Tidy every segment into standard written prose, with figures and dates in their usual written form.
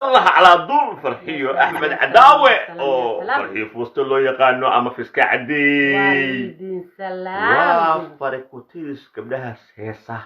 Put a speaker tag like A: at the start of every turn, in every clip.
A: الله على طول فرحيو أحمد عداوة أو فرحيو فوستلو يقانو أما فيسكا عدي
B: والدين سلام
A: وفريكوتيس قبلها هيسا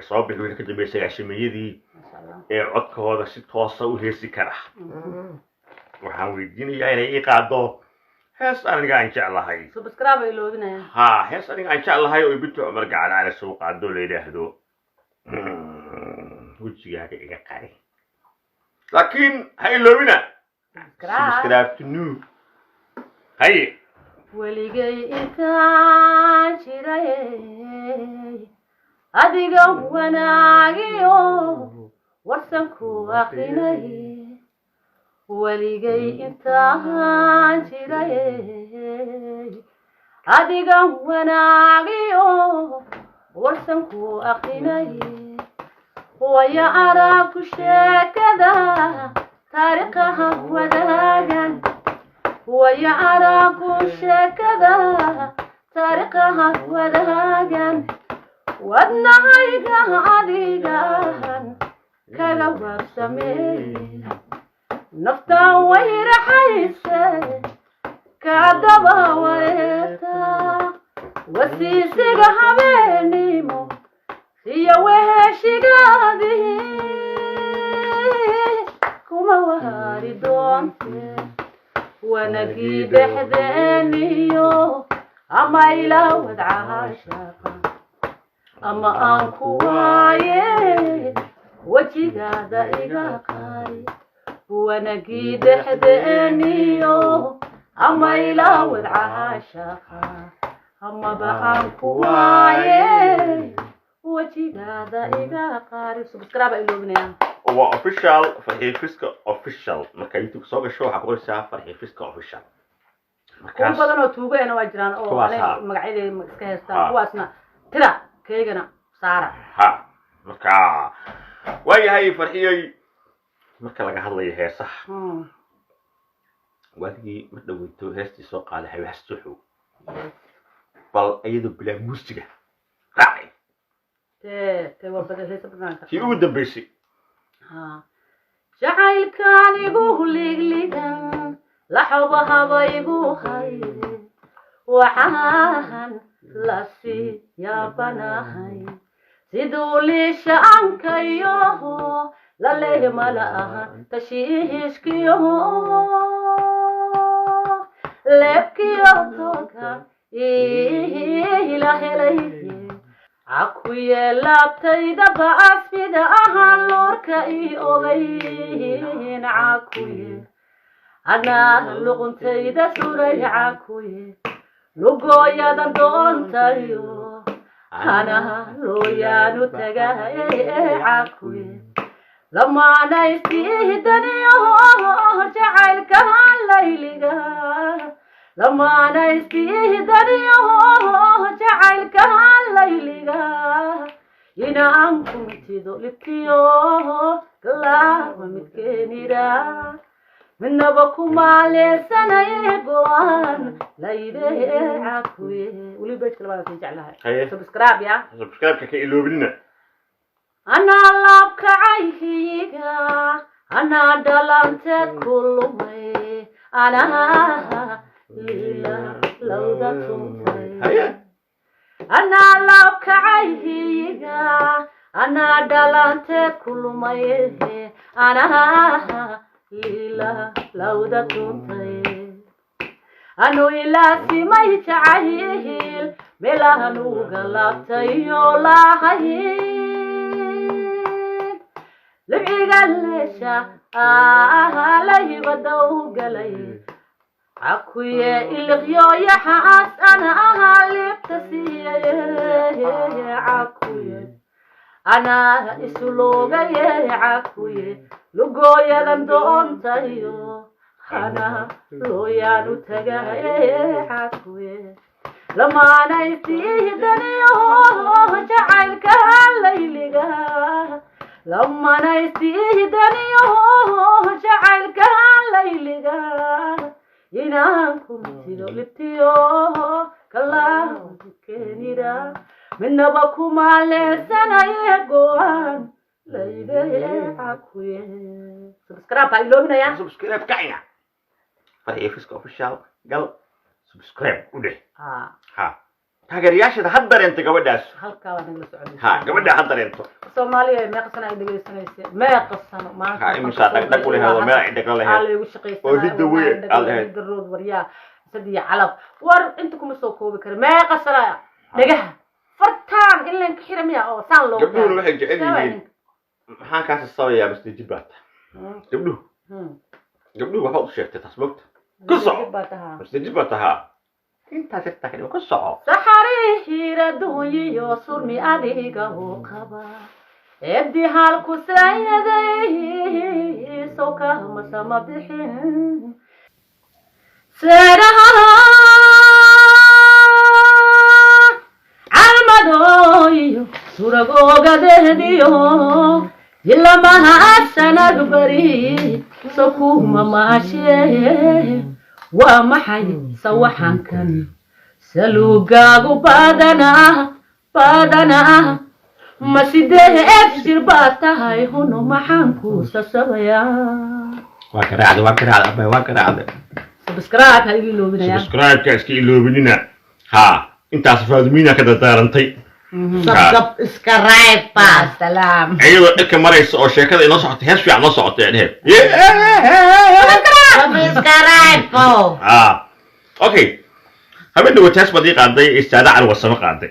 A: صوبي وين كنت بيسي عشميدي عدك هذا شي توصى وهيسي كرح waxaan weydiinayaa inay ii qaado hees aniga aan jeclahay
B: subscribe ay loobinayaan
A: hees aniga aan jeclahay oo ibintu Umar gacan ala soo qaado leeyahay wajigaaga iga qari laakiin hay loobina subscribe to new hay
B: waligay intaan jiray adiga wanaagiyo warsan ku aqrinay waligay intaan jiray adiga wanaagiyo warsan ku aqrinay waya araku sheekada taariikhaha wadaagan waya araku sheekada taariikhaha wadaagan wadnahayga adigan kaga warsamee naftaan wayraxaysay kadaba wareerta wasiisiga habeenimo iyo weheshigaadii kuma wahari doonte wanagii dhexdeeniyo ama ilaa wadcaashaqa ama aan ku waaye wajigaada iga qari wanagii dhexdeeniyo ama ilaa wadcaashaqa ama baan ku waaye wajigaada iga qari subscribe ay loobinayaan
A: waa official Farxi Fiska official marka YouTube soo gasho waxa ku qoraysaa Farxi Fiska official
B: marka badan oo tuugeena waa jiraan oo magacyada iska heestaan kuwaasna tira keegana saara
A: marka waayahay farxiyay marka laga hadlayo heesaha waadii ma dhaweyto heestii soo qaaday wax suxu bal ayadu bila muusiga raaci
B: te waa badal heesa barnaamijka
A: kii ugu dambeysay
B: jacaylkan igu ligligan la xubaha igu khayr waxaan la siyaabanahay siduu liishaankayo la leemalaha tashiishkiyo lebkiyo toka ila helay akuye labtayda baasfida ahaan lorka ii ogayn akuye ana luquntayda suray akuye lugooyadan doontayo ana looyaanu tagay akuye lamaana istihdaniyo jacaylka layliga lamaana istihdaniyo jacaylka layliga inaan kuntido libtiyo kalaawa midkeenira minaba kumaaleysanaye go'aan layidhe akuye weli beedka labaad ka jeclahay subscribe ya
A: subscribe ka iloobina
B: أنا لابك عيهيجا أنا دلمت كلمي أنا ليلى لو دتمتي أنا لابك عيهيجا أنا دلمت كلمي أنا ليلى لو دتمتي أنا إلى سماي تعيهيل ملانو غلطي ولا هي لبعيق الليشة علي بدو قلي عكوية الغيو يحاس أنا أهالي بتسية عكوية أنا إسلوغي عكوية لقوية لندون تايو أنا لويانو تغاي عكوية لما أنا يستيدني جعلك الليلة لما نستيدني جعلك الليلة ينامكم تلوبتيو كلا كنيرا من نبكم على سنة يقوان ليلة عكوية سبسكرايب هاي لو بنيا
A: سبسكرايب كعنا فرحي فيسكو اوفيشال قال سبسكرايب وده ها taageerayaasha hadda inta gabadhaas
B: halka waa naga socday
A: ha gabadha hadda inta
B: Soomaaliya meeqsan ay dhageysanaysa meeqsan maanta
A: ha imisa dhag u leeyahay meel ay dhagal leeyahay
B: hal igu shaqeystaa oo hidda weyn garood wariya sadii calaf war inta kuma soo koobi karo meeqsan dhagaha fartaan ilaan ka xiramiya oo saan loo
A: gabdhuhu waxay jecel yihiin maxaa ka saabaya masti jibaata gabdhuhu waxa uu sheegtay tasbabta ku soo masti jibaata انت تتكلم قصه
B: سحري هيردوي يوصل مي اديغا وقبا ابدي حالكو سيدي سوكا مسما بحين سرها عالمدوي سورغوغا دهديو إلا ما حسنا بري سوكو ماشي ومحي سوحان كان سلوغاغو بادنا ما سيده افسر باتاي هونو محانكو سسبيا
A: واكراد
B: سبسكرايب هاي لوبينا
A: سبسكرايب كاسكي لوبينا ها انت فاهمينا كده دارنتي
B: سبسكرايب سلام
A: ايوه إلك مريس او شيكada inoo socotay hees fiican noo socotay adeeb
B: سبسكرايب
A: اوكي habeen wataas badii qaaday istaada cal wasama qaaday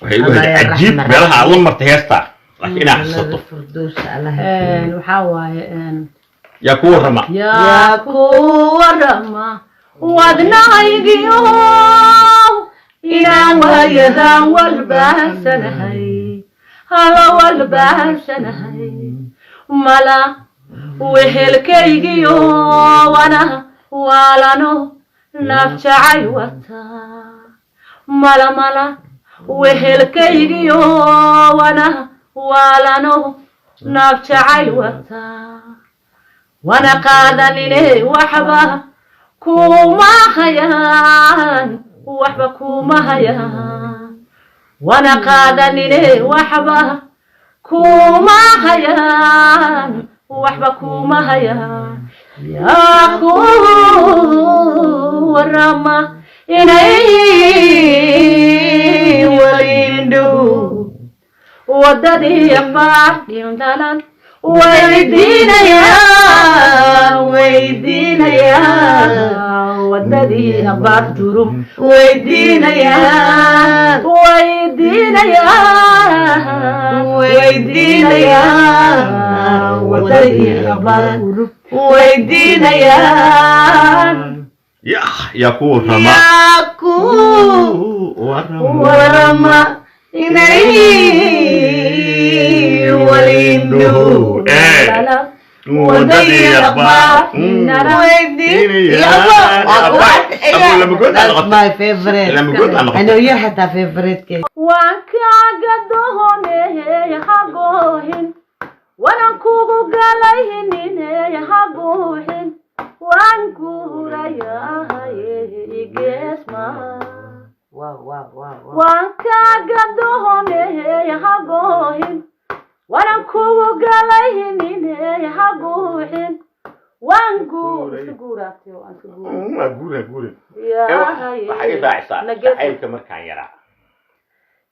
A: waxay u ajiib meelaha alla martay heesta laakiin ahsato
B: waxa waaye
A: yaa ku warama wadnahaygiyo inaan waayadan walbaasanahay hala walbaasanahay mala wehelkaygiyo wana walano nafjacay wata mala wehelkaygiyo wana walano nafjacay wata wana qaadanine waxba kuma hayaan waxba kuma hayaan wana qaadanine waxba kuma hayaan waxba kuma hayaan yaa ku warama inay walindo wadadii baadhin dalan ويدينيا وددي أبارتروم ويدينيا وددي أبارتروم ويدينيا يا كورما
B: ورما إني وليندو ودي أخبار
C: That's my favorite. I know you had a favorite cake.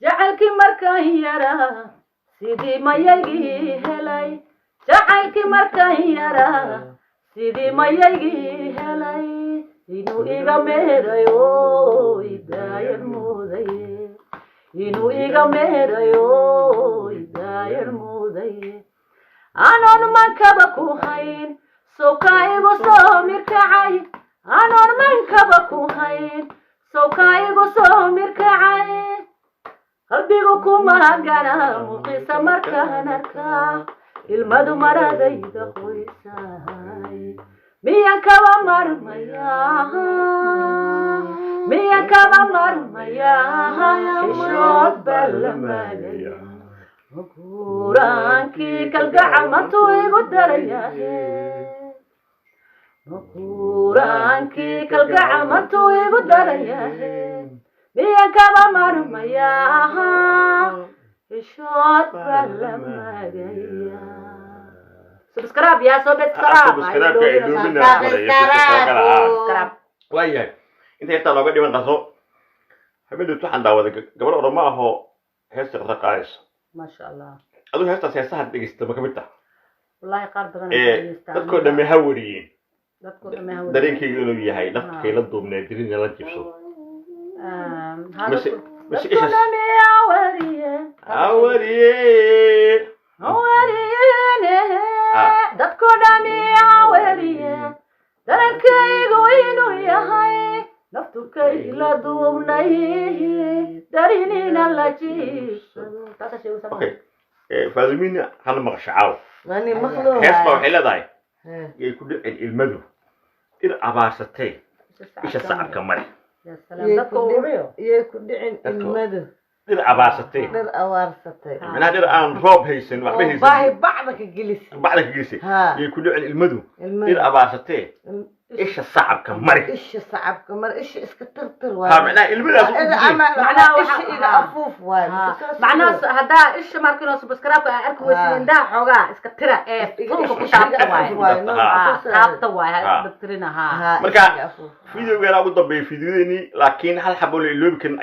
B: جعلك مركان يرى سيدي ما يجي هلاي جعلك مركان يرى سيدي ما يجي هلاي إنو إيغا ميرايو إداير موذي إنو إيغا ميرايو إداير موذي أنا من كبكو خين سوكاي بصومير كعاي أنا من كبكو خين سوكاي بصومير كعاي قلبيكم هاجنا مقيس مركانك المدو مراديد خويساي ميا كوا مرميا شوت بالمالي مقورانكي كالقعمة يقدريا مقورانكي كالقعمة يقدريا ميا كوا مرميا شوت بالمالي سبسكرايب يا صوب
A: سبسكرايب كإلومنا
B: سبسكرايب
A: وياي أنت أنت لو قدي من قصو حبيبي تروح دعوة قبل أرما هو هسه قايس
B: ما شاء الله
A: أدو هسه سياسة دقيقة ما كملتها
B: والله قارب أنا
A: dadku dhamay hawriyin
B: dadku dhamay hawriyin
A: dareenkaygu inuu yahay naftkay la duubnay dirin la jibso مش إيش عوريه
B: dadku dhamay hawriyin dareenkaygu inuu yahay naftukay la duubnay darinina la jibso taas shay u
A: okay فازمين أنا مغشعاو
C: ماني مخلوق
A: هسه وحلا داي يكون المدو إذا عبارتي إيش الصعب كمان
B: يا سلام دكتور
C: يكون دعين المدو
A: إذا عبارتي
C: در أوارستي
A: من هذا الآن روب هيسن وحبه هيسن
C: باهي بعضك الجلس
A: يكون المدو إذا عبارتي إيش الصعب كمان
C: إيش الصعب كمان إيش إسكترتر
A: ها معناه المدو
C: معناه إيش إذا أفوف
B: معناه هذا إيش ماركينو سبسكرايب أركو وسين ده حوجا إسكترة فوق كتاب تواي هاي دكتورنا ها
A: مركا فيديو غير أبو طبي فيديو إني لكن هل حبوا اللي يمكن